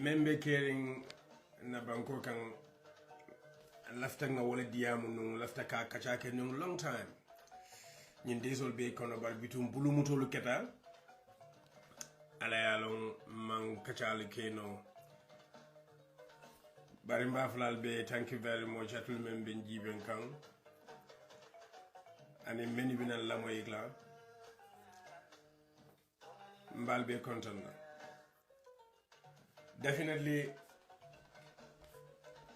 membe caring na banko kan lafta nga wala diamu nung lafta ka kachake nung long time nyin desol be kono bar bitum bulu mutolu keta ala yalon man kachali keno bari mbaflal be thank you very much atul membe njiben kan ani meni binal la moy la mbal be content la definitely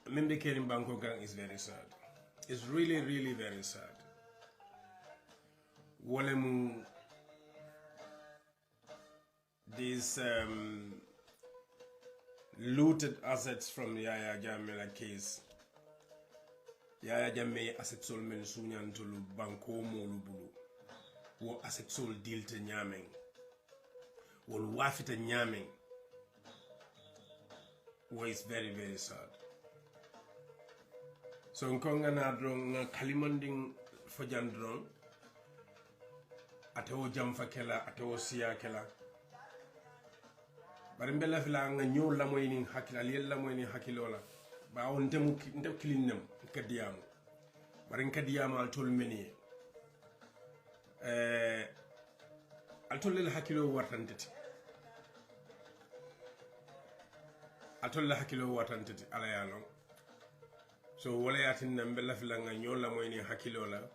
membe caring banko gang is very sad. It's really, really very sad. Walemu these looted assets from Yaya Jammeh case. Yaya Jammeh asset sol men sunyan tolu banko molu bulu. Wo asset sol deal te nyameng. Wo wafita nyameng. Wo is very, very sad. So nkonga na drong kalimanding fojan drong atewo jamfa kela atewo siya kela bari mbela fila nga nyo la moy ni hakila liel la moy ni hakilola ba on temu ndem kilinem kadiyam bari kadiyam al tol meni al tol le hakilo wartantati al tol le hakilo wartantati ala yalon so wala yatin na mbela fila nga nyola moy ni hakilola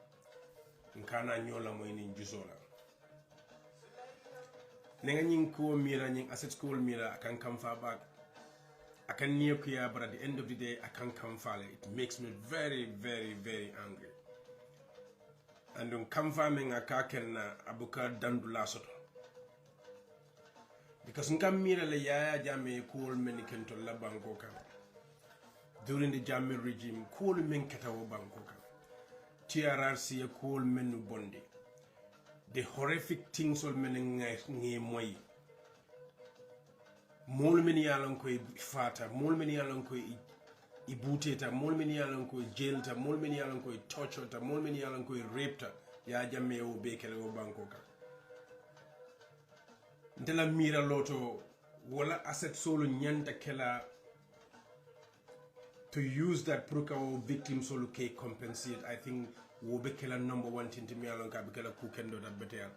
nkana nyola moy ni jusola nenga nying ko mira nying asset school mira akan kam fa back akan niyo kuya but at the end of the day akan kam fale. It makes me very, very, very angry. And on kam fa menga kaken na abuka dandula soto because nkam mira le Yaya Jammeh cool menikento la banko kam during the Jammeh regime, cool men katawo bankoka. TRRC cool menu bondi. The horrific things all men nge moy. Mol meni yalon ko fata, mol meni yalon ko ibuteta, mol meni yalon ko jailta, mol meni yalon ko tortureta, mol meni yalon ko rapeta. Yaya Jammeh o bekele o bankoka. Ndela mira loto wala asset solo nyanta kela to use that proka victims so look compensate. I think wo bekela number one thing to me along ka bekela kukendo that better.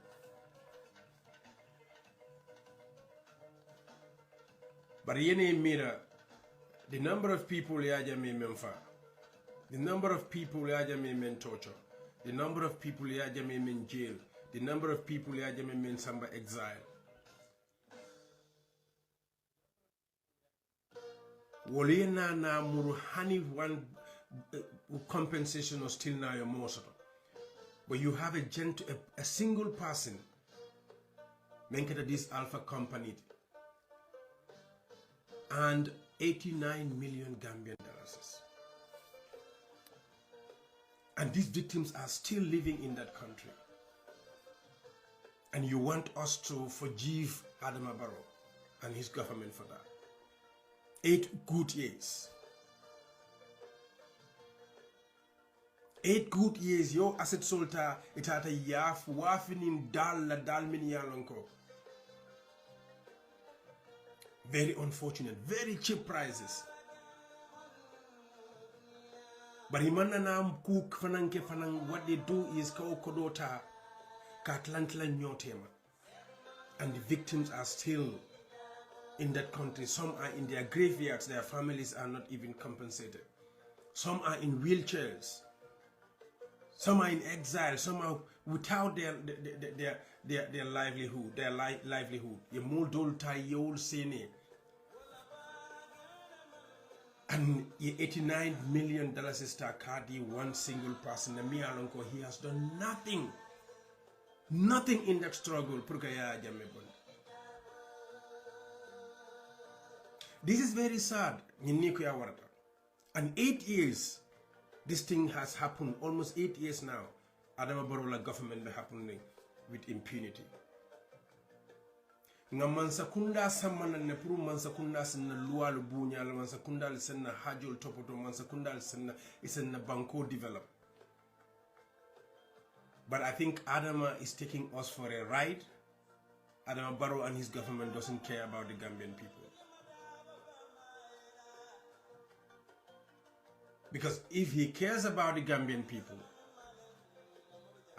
But yene mira the number of people Yaya Jammeh memfa, the number of people Yaya Jammeh men torture, the number of people Yaya Jammeh men jail, the number of people Yaya Jammeh men samba exile. Wolena na muruhani one compensation or still now your most. But you have a single person making this alpha company and 89 million Gambian dalasis. And these victims are still living in that country. And you want us to forgive Adama Barrow and his government for that. 8 good years. 8 good years. Yo asset solta itata yaf wafinin dal la dal min yalonko. Very unfortunate. Very cheap prices. But himana na cook fananke fanang. What they do is kao kodota katlantla nyotema. And the victims are still in that country. Some are in their graveyards, their families are not even compensated. Some are in wheelchairs. Some are in exile. Some are without their livelihood. And 89 million dollars is Takadi, one single person. He has done nothing. Nothing in that struggle. This is very sad. And 8 years, this thing has happened. Almost 8 years now. Adama Barrow government happening with impunity. Nga mansakunda samana ne puru mansakunda sinna lualu bunya la mansakunda lisenna hajol topoto mansakunda lisenna banko develop. But I think Adama is taking us for a ride. Adama Barrow and his government doesn't care about the Gambian people. Because if he cares about the Gambian people,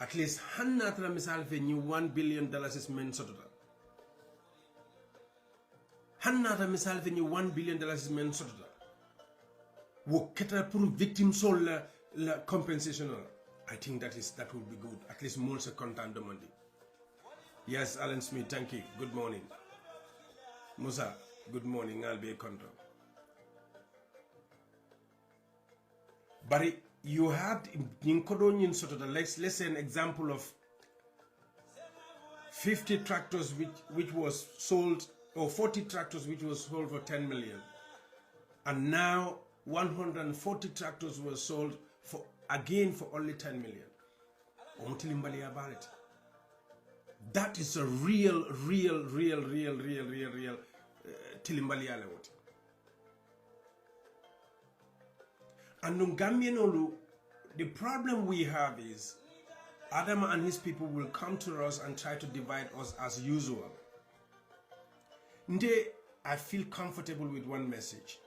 at least hannatara misal fe ni $1 billion is men sotota. Hannata misal fe ni $1 billion is men sotota. Wo keta pour victim soul la compensation. I think that would be good. At least more content demanding. Yes, Alan Smith, thank you. Good morning. Musa, good morning. I'll be a control. But you had in Kodonian sort of let's say an example of 50 tractors which was sold, or 40 tractors which was sold for 10 million, and now 140 tractors were sold for only 10 million. That is a real tilimbali alewot. And in Gambian, the problem we have is Adam and his people will come to us and try to divide us as usual. Nde, I feel comfortable with one message.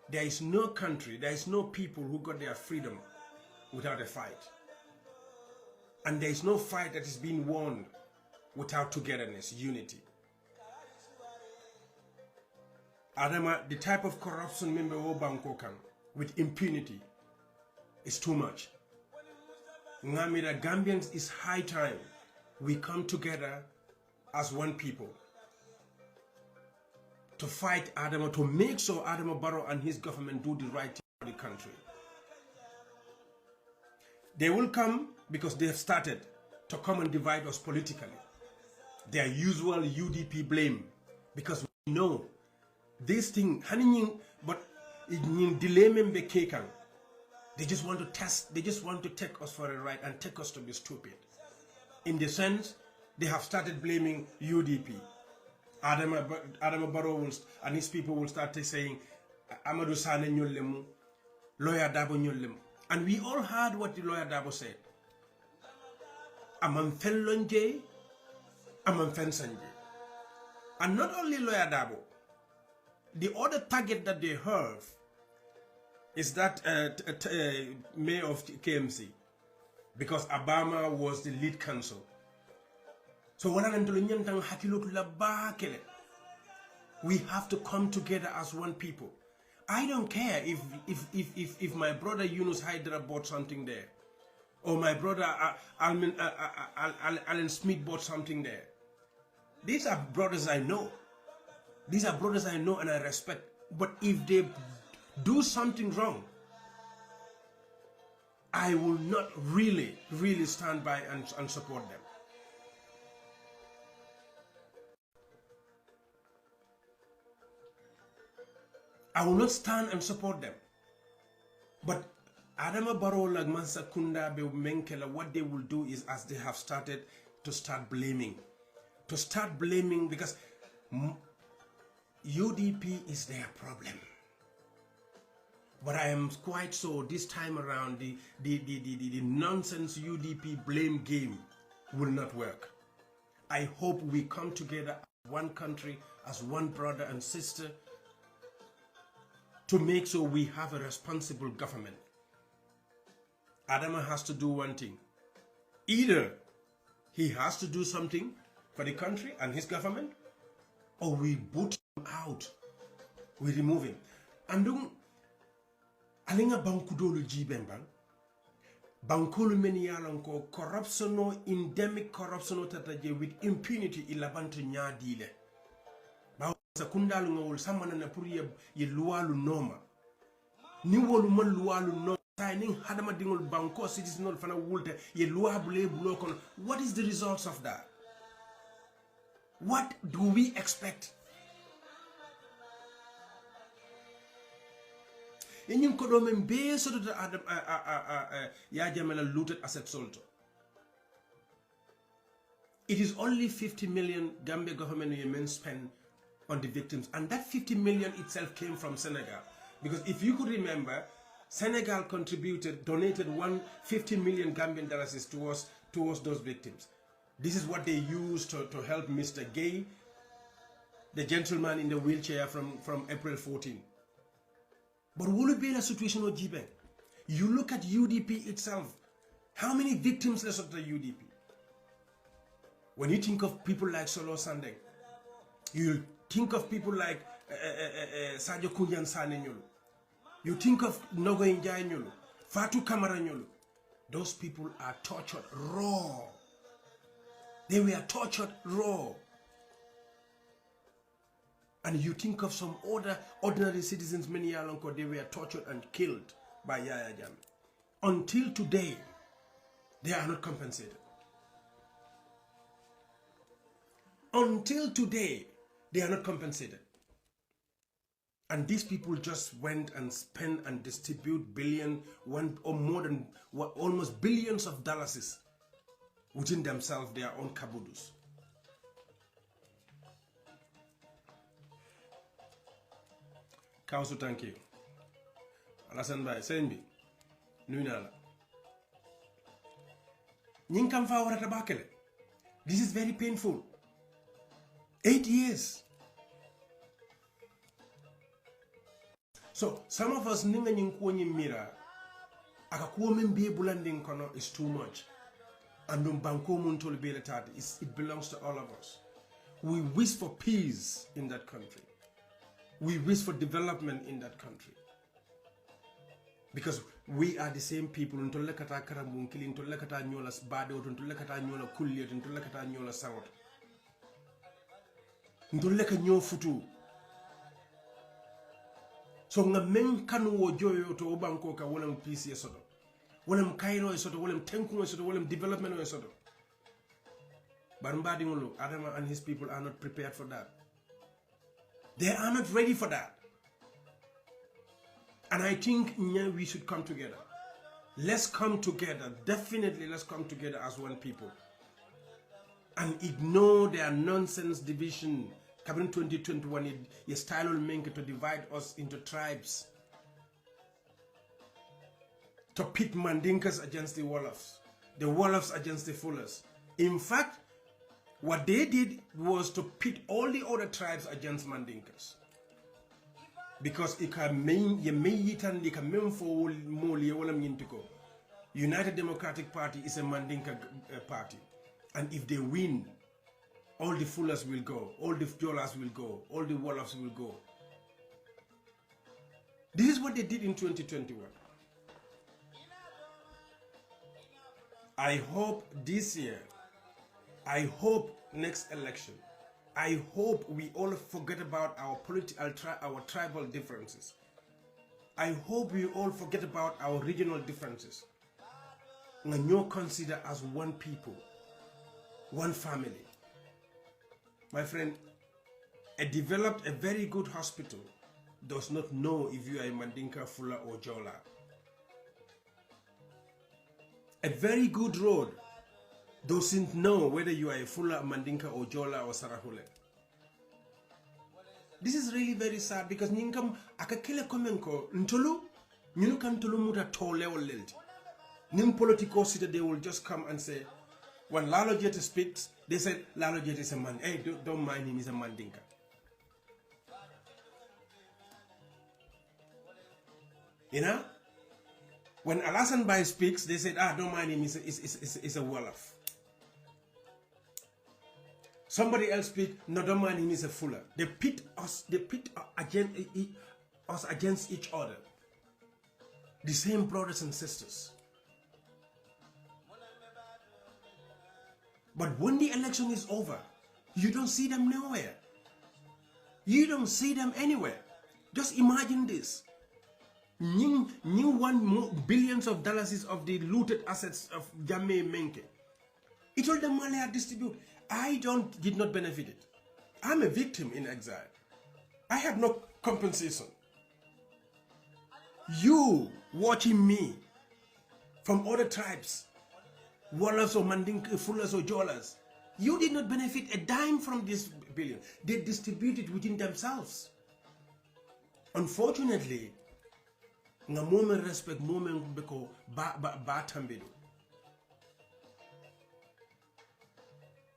There is no country, there is no people who got their freedom without a fight. And there is no fight that is being won without togetherness, unity. Adama, the type of corruption member of Bangkokan with impunity is too much. Ngamira Gambians, is high time we come together as one people to fight Adama, to make sure Adama Barrow and his government do the right thing for the country. They will come because they have started to come and divide us politically. Their usual UDP blame, because we know this thing, but they just want to test, they just want to take us for a ride and take us to be stupid. In the sense, they have started blaming UDP. Adama Barrow and his people will start saying, Amadou Sane nyolemu, Lawyer Dabo nyolemu. And we all heard what the Lawyer Dabo said. Amam Fenlonje, Amam Fensanje. And not only Lawyer Dabo, the other target that they have is that mayor of KMC, because Obama was the lead counsel. So we have to come together as one people. I don't care if my brother Yunus Hydra bought something there, or my brother Alan Smith bought something there. These are brothers I know. These are brothers I know and I respect. But if they do something wrong, I will not really stand by and support them. I will not stand and support them. But Adama Barrow, Lagman Sakunda, Menkela, what they will do is, as they have started, to start blaming. To start blaming, because UDP is their problem. But I am quite sure this time around the nonsense UDP blame game will not work. I hope we come together as one country, as one brother and sister, to make sure we have a responsible government. Adama has to do one thing. Either he has to do something for the country and his government, or we boot him out. We remove him. And then, alinga bankudolu jibembang, bankulu meni yalanko corruption, endemic corruption tataje with impunity ilabantu nyadile. Sakundalu ngawul samana na puri ye lualu noma. Ni wolu man lualu noma. Signing hadama dingol banko citizenol fana wulte ye luabule blokon. What is the results of that? What do we expect? Yenyum kodo membe so to Adam Yaya Jammeh looted asset sold. It is only 50 million Gambia government yemen spend on the victims, and that 50 million itself came from Senegal, because if you could remember, Senegal donated 150 million Gambian dalasis towards those victims. This is what they used to help Mr. Gay, the gentleman in the wheelchair from April 14. But will it be a situation of Jibe? You look at UDP itself. How many victims less of the UDP? When you think of people like Solo Sandeng, you think of people like Sadio Kunjan Sane Nyulu. You think of Nogo Njai Nyulu, Fatu Kamara Nyulu. Those people are tortured raw. They were tortured raw. And you think of some other ordinary citizens many years ago, they were tortured and killed by Yaya Jammeh. Until today, they are not compensated. Until today, they are not compensated. And these people just went and spent and distribute almost billions of dalasis within themselves, their own kabudus. Council, thank you. Alasan Bay, send me. Nunala. Ninkam fa warata bakele. This is very painful. 8 years. So some of us ninga nyinkuonyi mira akakuo membe bulanding kono is too much. And banko muntol bele tati, it belongs to all of us. We wish for peace in that country. We wish for development in that country. Because we are the same people. Ntolle kata karamunkili, ntolle kata nyola bado, ntolle kata nyola kuliet, ntolle kata nyola sawat. Ntolle ka nyo futu. So nga men kanu wo joyo to obanko ka wala peace yesodo. Wala mkairo yesodo, wala tenku yesodo, wala development yesodo. But Mbadingolo, Adama and his people are not prepared for that. They are not ready for that. And I think we should come together. Let's come together. Definitely let's come together as one people. And ignore their nonsense division. Coming 2021, your style will make it to divide us into tribes. To pit Mandinkas against the Wolofs against the Fullers. In fact, what they did was to pit all the other tribes against Mandinkas. Because United Democratic Party is a Mandinka party. And if they win, all the Fullers will go, all the Jolas will go, all the Wolofs will go. This is what they did in 2021. I hope this year, I hope next election, I hope we all forget about our our tribal differences. I hope we all forget about our regional differences. And you consider as one people, one family. My friend, a very good hospital does not know if you are a Mandinka, Fuller or Jola. A very good road doesn't know whether you are a Fuller, Mandinka or Jola or Sarahule. This is really very sad because ninkam akakile komenko ntulu nyunukan tulu muta tole o lelti. Nim political city they will just come and say, when LALO JAITEH speaks, they said LALO JAITEH is a man. Hey, don't mind him, he's a Mandinka. You know? When Alasan Bai speaks, they said, don't mind him, he's a Wolof. Somebody else speaks, no, don't mind him, he's a Fuller. They pit us against each other. The same brothers and sisters. But when the election is over, you don't see them nowhere. You don't see them anywhere. Just imagine this. New billions of dollars of the looted assets of Jammeh Menke. It all the money I distribute. I did not benefit it. I'm a victim in exile. I have no compensation. You watching me from other tribes, Wolofs or Mandinka, Fullers or Jolas, you did not benefit a dime from this billion. They distributed within themselves. Unfortunately, nga moment respect moment beko ba tambedo.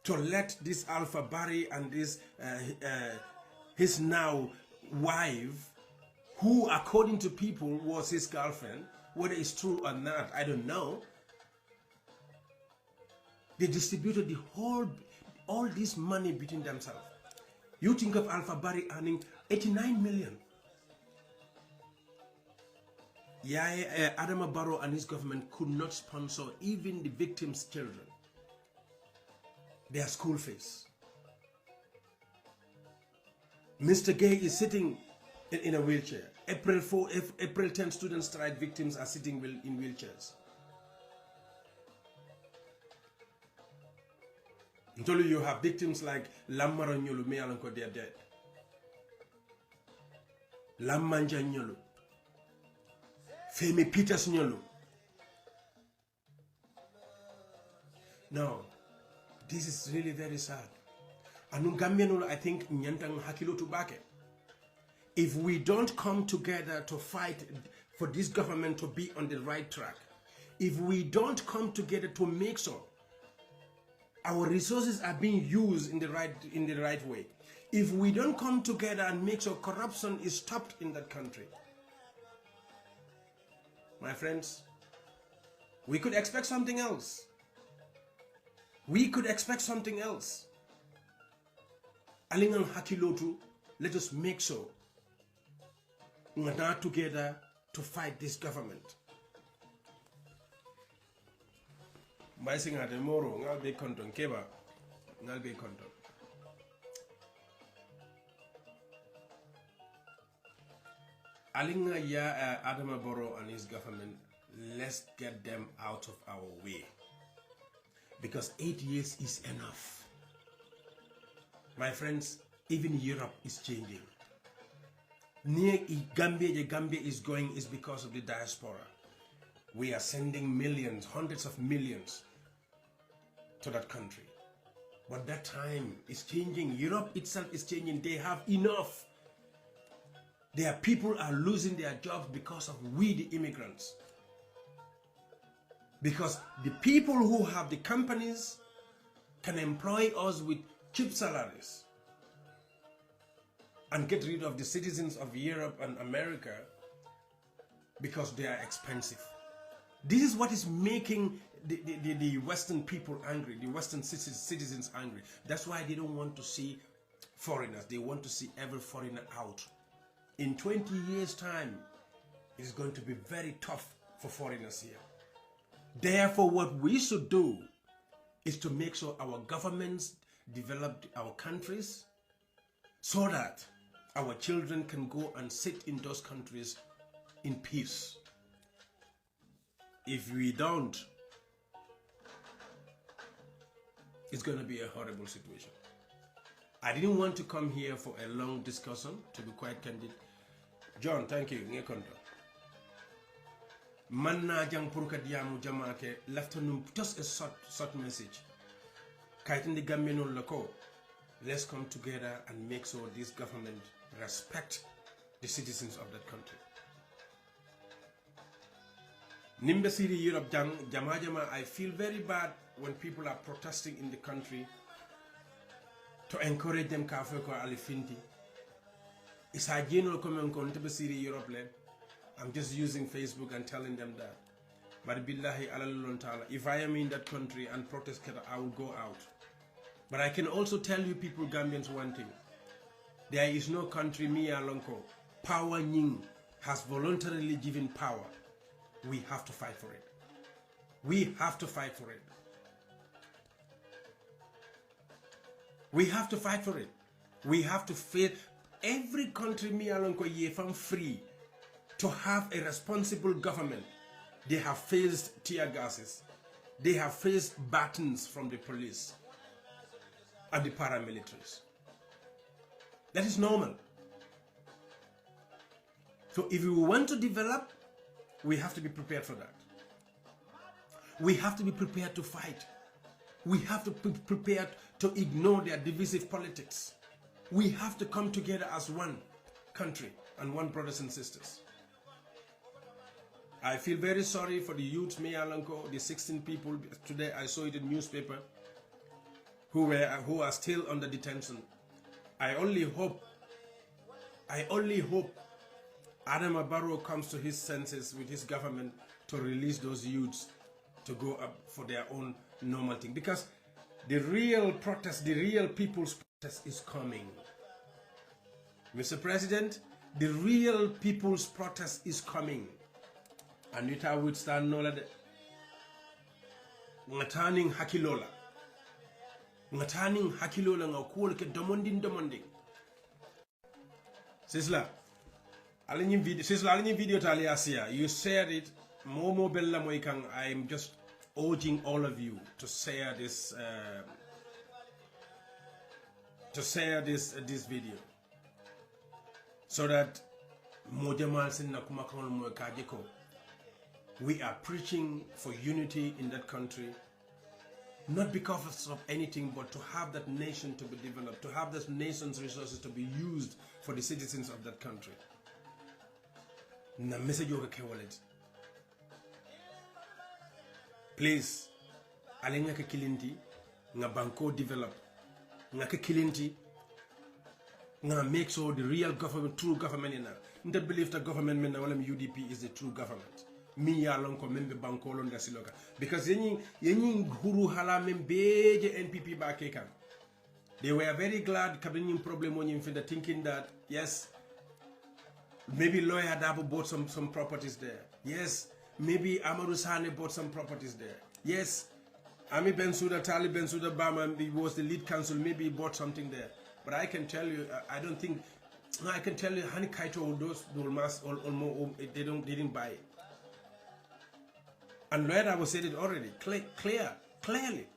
To let this Alpha Barry and this his now wife, who, according to people, was his girlfriend. Whether it's true or not, I don't know. They distributed all this money between themselves. You think of Alpha Barry earning 89 million. Yaya Adama Barrow and his government could not sponsor even the victims' children, their school fees. Mr. Gay is sitting in a wheelchair. April 10 student strike victims are sitting in wheelchairs. Until you have victims like Lamara Nyolu, Mealanko, they are dead. Lamanja Nyolu, Femi Peters Nyolu. No, this is really very sad. And Gambian, I think, Nyantang Hakilo Tubake. If we don't come together to fight for this government to be on the right track, if we don't come together to make sure our resources are being used in the right way, if we don't come together and make sure corruption is stopped in that country, my friends, we could expect something else. We could expect something else. Alingan Hakilotu, let us make sure we are together to fight this government. By saying at tomorrow, I'll be content, Keba, I'll be content. Alinga ya Adama Barrow and his government, let's get them out of our way. Because 8 years is enough. My friends, even Europe is changing. Near Gambia is going is because of the diaspora. We are sending millions, hundreds of millions to that country. But that time is changing. Europe itself is changing. They have enough. Their people are losing their jobs because of we, the immigrants. Because the people who have the companies can employ us with cheap salaries and get rid of the citizens of Europe and America because they are expensive. This is what is making the Western people angry, the Western citizens angry. That's why they don't want to see foreigners. They want to see every foreigner out. In 20 years' time, it's going to be very tough for foreigners here. Therefore, what we should do is to make sure our governments develop our countries so that our children can go and sit in those countries in peace. If we don't, it's going to be a horrible situation. I didn't want to come here for a long discussion, to be quite candid. John, thank you. Manna jang pour diamu jamake laftanum just a short message. Kaitin the Gambian lako. Let's come together and make sure this government respect the citizens of that country. Nimbe City Europe Jama, I feel very bad when people are protesting in the country to encourage them kafe ko alifinti. Isa general comment on Nimbe City Europe le. I'm just using Facebook and telling them that. But billahi alalulun ta'ala, if I am in that country and protest, I will go out. But I can also tell you people, Gambians, one thing. There is no country, Mia Lonko. Power Nying has voluntarily given power. We have to fight for it. We have to fight for it. We have to fight for it. We have to fight. Every country, Mia Lonko, ye from free to have a responsible government. They have faced tear gases. They have faced batons from the police and the paramilitaries. That is normal. So if we want to develop, we have to be prepared for that. We have to be prepared to fight. We have to be prepared to ignore their divisive politics. We have to come together as one country and one brothers and sisters. I feel very sorry for the youth, Meyalanko, the 16 people, today I saw it in the newspaper, who are still under detention. I only hope Adama Barrow comes to his senses with his government to release those youths to go up for their own normal thing. Because the real protest, the real people's protest is coming. Mr. President, the real people's protest is coming. And it will stand no lade. Ngataning hakilola. Ngataning hakilola nga kuol ke demanding. Sisla, alinyi video tali asia. You shared it. Momo bella moikang. I am just urging all of you to share this. This video, so that we are preaching for unity in that country, not because of anything, but to have that nation to be developed, to have this nation's resources to be used for the citizens of that country. Na message yoga ke wallet. Please, alenga ke kilinti, nga banko develop, nga ke kilinti, nga make sure the real government, true government ina. Nta believe that government mena wala UDP is the true government. Mi ya lonko membe banko londa siloka. Because yenyi huru hala membeje NPP ba kekan. They were very glad kabini problem on you thinking that yes, maybe Lawyer Dabo bought some properties there. Yes, maybe Amadou Sane bought some properties there. Yes, Ami Bensouda, Tali Bensouda Bama was the lead counsel, maybe he bought something there. But I can tell you, I don't think, I can tell you, Hani Kaito, those Dolmas, they didn't buy it. And Lawyer Dabo said it already, clearly.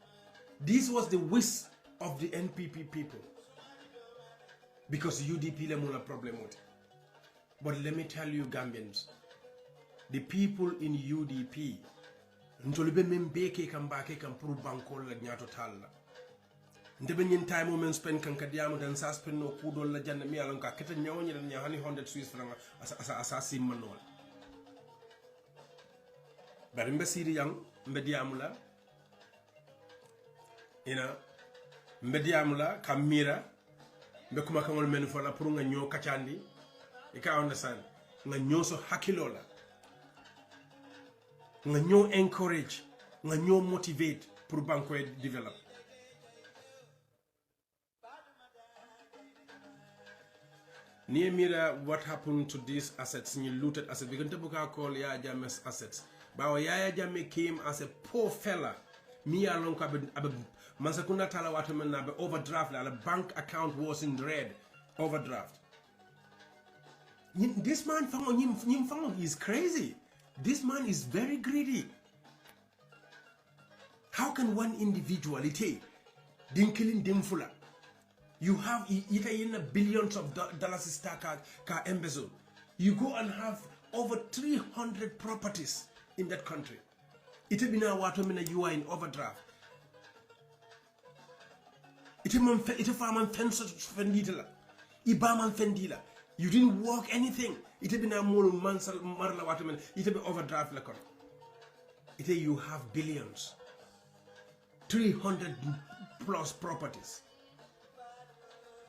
This was the wish of the NPP people. Because UDP le problem with it. But let me tell you, Gambians, the people in UDP, ntolibe membeke kambake kampuru banko la nyato talla. Ndebe nyin time moment spend kanka diamu dan sa spend no kudo la janna mi alon ka keta nyawni dan nyahani 100 Swiss francs asa simmanol. Bari mbe siri yang mbe diamu la ina mbe diamu la kamira mbe kuma kamol men fo la pour nga nyo kachandi. You can understand. Nga nyo so hakilola. Nga nyo encourage. Nga nyo motivate pour banko develop. Near mira what happened to these assets, new looted assets. We can call Yaya Jammeh's assets. But Yaya Jammeh came as a poor fella. Me along Mansakunda Talawataman overdraft. The bank account was in red. Overdraft. This man is crazy. This man is very greedy. How can one individuality killing dimfula? You have billions of dollars ka embezzle. You go and have over 300 properties in that country. Ite bina watu mina you are in overdraft. Ite farman fendila. Ibaman fendila. You didn't work anything. Ite bina mulu marla watu mina. Ite be overdraft lakon. Ite you have billions. 300 plus properties.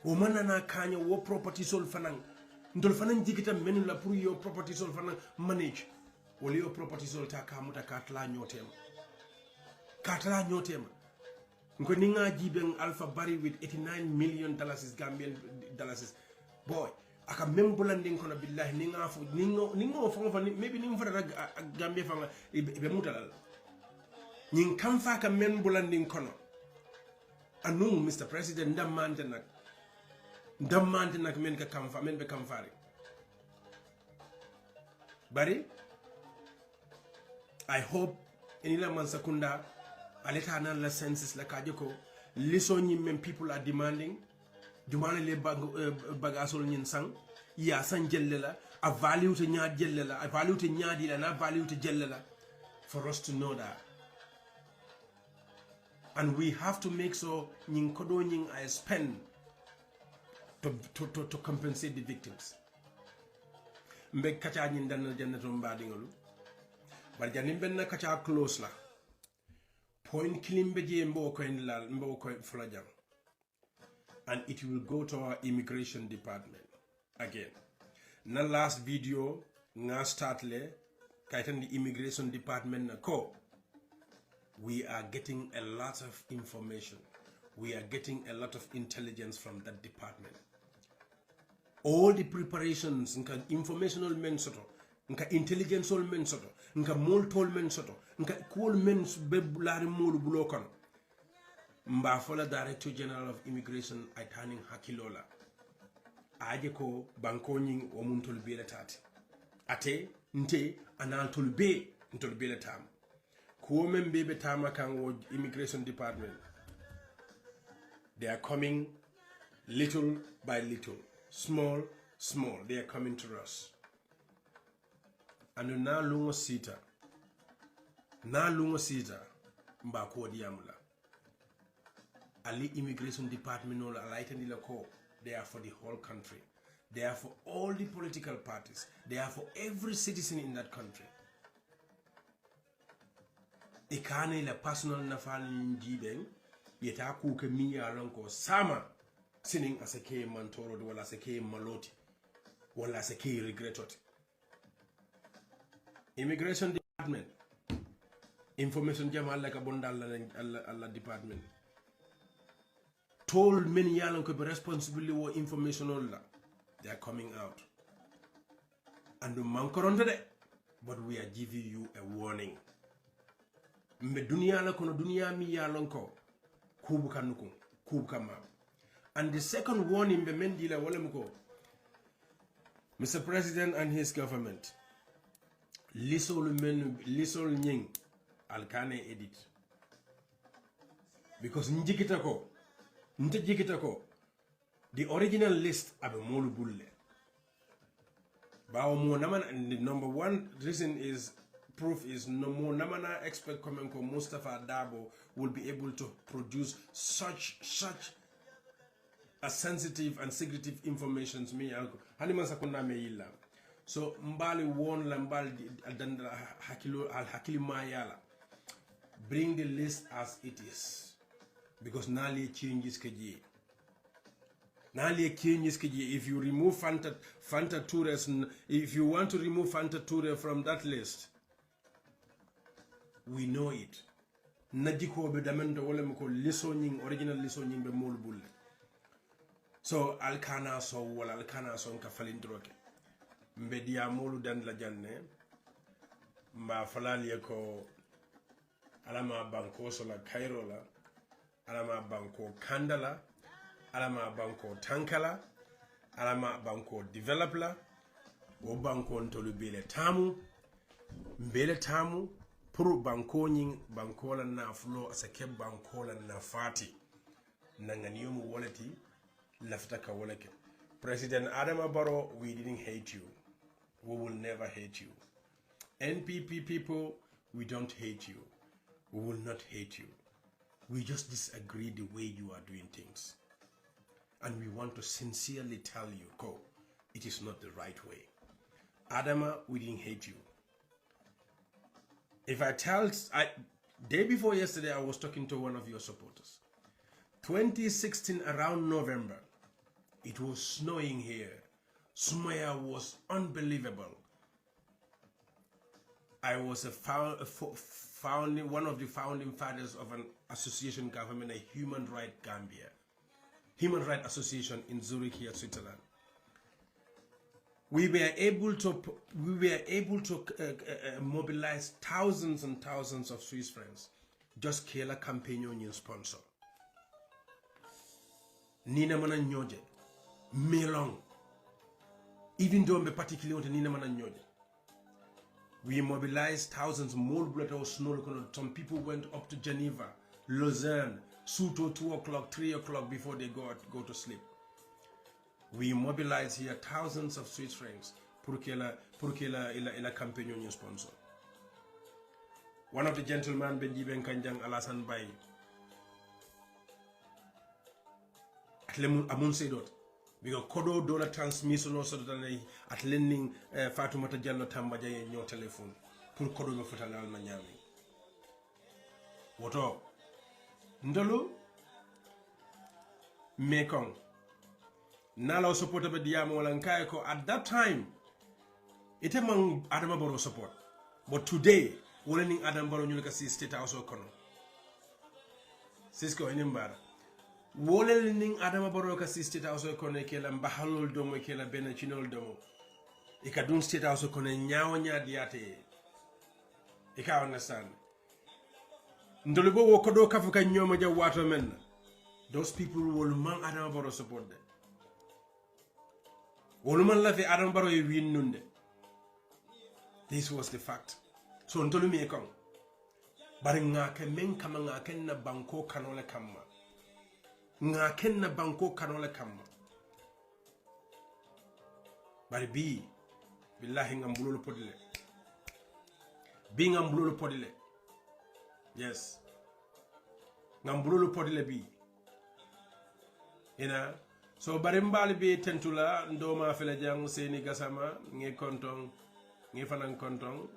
Womana na kanya wo property sol fanang. Ndol fanang jikita menu la pour your property sol fanang manage. Woli your property sol ta kamuta katla nyotema. Katla nyotema. Nko ninga jibeng Alpha Barry with 89 million dollars Gambian dollars. Boy, aka membulanding kono billahi ninga fonga maybe ninga fara Gambia fanga be mutalal. Ning kamfa ka membulanding kono. Anu Mr. President ndamante nak men ka kamfa men be kamfari. Bari I hope inila Mansakunda aleta na la census la kajoko lisoni men people are demanding dumana le bagasol nyin sang ya san jellela a value to nya jellela a value to nya dila na value to jellela for us to know that. And we have to make sure nyin kodo nyin I spend to compensate the victims. Mbek kacha nyin dan jannato mbadi ngolu bar janim ben kacha close la point kilimbe je mbo ko flajam, and it will go to our immigration department again. na last video nga start le kaitan the immigration department na ko. We are getting a lot of information. We are getting a lot of intelligence from that department. All the preparations, nka informational men soto, nka intelligential men soto, nka multol men soto, nka cool men be lari mulu bulokan. Mba fola Director General of Immigration Aitaning Hakilola. Aje ko banko nying o muntol bele tati. Ate nte anal tolbe ntol bele tam. Ko men bebe tama kan wo Immigration Department. They are coming little by little, small. They are coming to us. And na lungo sita mba ko diamula. Ali Immigration Department no alaitani la ko. They are for the whole country. They are for all the political parties. They are for every citizen in that country. Ikane la personal nafal njibeng yeta ku ke miya lonko sama sinin asake mantoro wala asake maloti wala asake regretot. Immigration Department information jamal like a bondal alla department told many yalon could be responsibility or information all that they are coming out and the mankoron today, but we are giving you a warning. Me dunia la kono dunia mi yalon ko kubu kanuku kubu kama. And the second warning be mendila walemko, Mr. President and his government lisol nying alkane edit because njikita ko the original list abe molu bulle bawo mo naman. And the number one reason is proof is no more namana expect comment ko Mustafa Dabo will be able to produce such a sensitive and secretive information me alko hanima sakuna me yilla. So mbali won la mbali hakili mayala, bring the list as it is because nali changes keji. If you remove Fanta Tourist, if you want to remove Fanta Tourist from that list, we know it. Najiko be damendo wole mko listening original listening be molbulle. So alkana so wala alkana so nka falindroke. Mbedia molu dan la janne mba falali ko alama banko so la Cairo la alama banko Kandala alama banko Tankala alama banko Develop la o banko ntolu mbele tamu pour banko nying banko la na flo asake banko la na fati nanganiyomu wolati laftaka wolake. President Adama Barrow, we didn't hate you. We will never hate you. NPP people, we don't hate you. We will not hate you. We just disagree the way you are doing things. And we want to sincerely tell you, Ko, it is not the right way. Adama, we didn't hate you. Day before yesterday, I was talking to one of your supporters. 2016, around November, it was snowing here. Sumaya was unbelievable. I was one of the founding fathers of an association government, a Human Rights Gambia, Human Rights Association in Zurich here, Switzerland. We were able to mobilize thousands and thousands of Swiss francs. Just Kela campaign union sponsor. Nina mana nyoje, melong. Even though me particularly Nina mana nyoje. We mobilized thousands more blood or snow. Some people went up to Geneva, Lausanne, Suto 2 o'clock, 3 o'clock before they go to sleep. We mobilize here thousands of Swiss francs pour que la campagne union sponsor. One of the gentlemen, Benji Ben Kanjang Alasan Bay, Amun Sedot, because Kodo dollar transmission also at lending Fatumata Jallo Tambaja in your telephone, pour Kodo Futanal Manyami. What Ndolu Mekong. nala support be diamo wala nkaye ko at that time ite man Adama Barrow support, but today wala ning Adama Barrow ñu ka si state house kono Cisco inimbara wala ning Adama Barrow ka si state house kono ke la mbahalol domo ke la ben cinol domo e ka dun state house kono nyaawo nyaadiate e ka understand ndolo bo wo ko do kafu ka nyoma ja wato men those people will man Adama Barrow support them wala man la fi Adama Barrow e win nunde. This was the fact. So ntolu mi ekong bari ngake men kama ngaken na banko kanole kama ngaken na banko kanole kama bari bi billahi ngambululu podile bi ngambululu podile yes ngambululu podile bi ina so bari mbali bi tentula ndoma fele jang seni gasama nge kontong ngi fanan kontong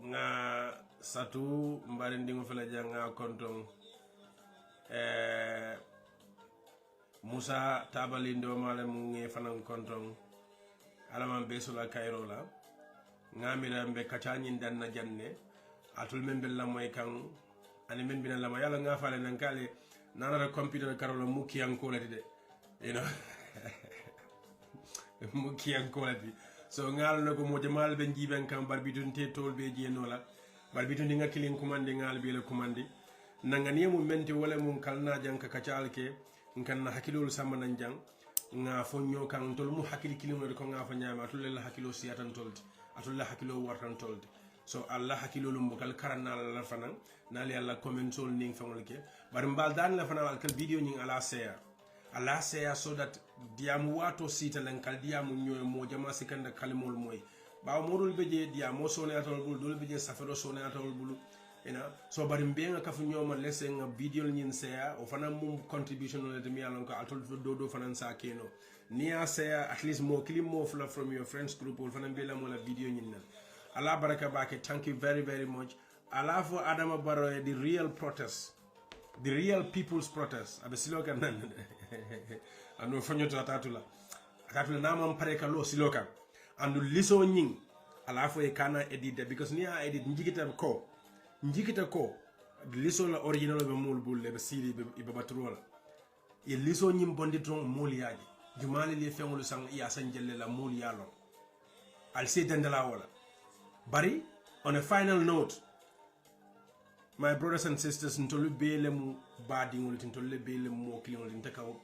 nga satu mbari ndingo fele janga kontong Musa tabali ndo male mu ngi fanan kontong alama besula kairo la ngamira mbe kacani danna janne atul men bella moy kan ani men bina lama yalla nga fale nan kale nanara computer karola muki anko lati de you know muki anko lati so ngal nako mo jamal be jiben kam barbitun te tol be jenola barbitun nga kilin commande ngal be le commande nangani mu mente wala mum kalna janka kacalke nkanna hakilol samanan jang nga fonyo kan tol mu hakili kilimo ko nga fa nyama tul la hakilo siyatan tolti atul la hakilo wartan tolti so Allah hakilo lumbu kal karanna la fanan nali Allah commentol ning famolke bar mbal dan la fanan al kal video ning ala seya so that diamu wato sita lan kal diamu nyoy mo jama sikanda kalimol moy bawo modul beje diamo sone atol bul dol beje safero sone atol bulu ina so bari mbenga kafu nyoma lesse nga video nyin seya o fanan mum contribution on de mi alon ko atol do fanan sa keno niya seya at least mo kilim mo from your friends group o fanan bela mo la video nyin nan ala baraka bake thank you very very much ala for Adama Barrow the real protest the real people's protest abe siloka nan anu fanyo tatula nama mpare ka lo siloka andu liso nyin ala fo e kana edit because niya edit njikita ko liso la original be mul bulle be siri be batrola e liso nyim bondi ton mul yaaji jumali li fengulu sang ya sanjelle la mul yalo al se dandala wala bari on a final note my brothers and sisters ntolu bele mu badingul ntolu bele mu kilingul ntakaw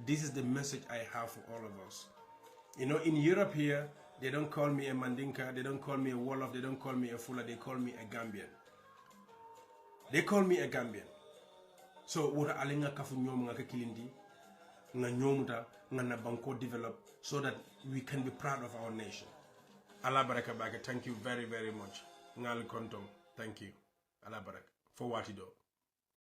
this is the message I have for all of us. You know, in Europe here they don't call me a Mandinka, they don't call me a Wolof, they don't call me a Fula, they call me a Gambian. They call me a Gambian. So what alinga kafu nyom nga kilindi nga nyomta nga na banko develop so that we can be proud of our nation. Allah baraka baka. Thank you very very much. Ngal kontong. Thank you. Allah baraka. For what you do.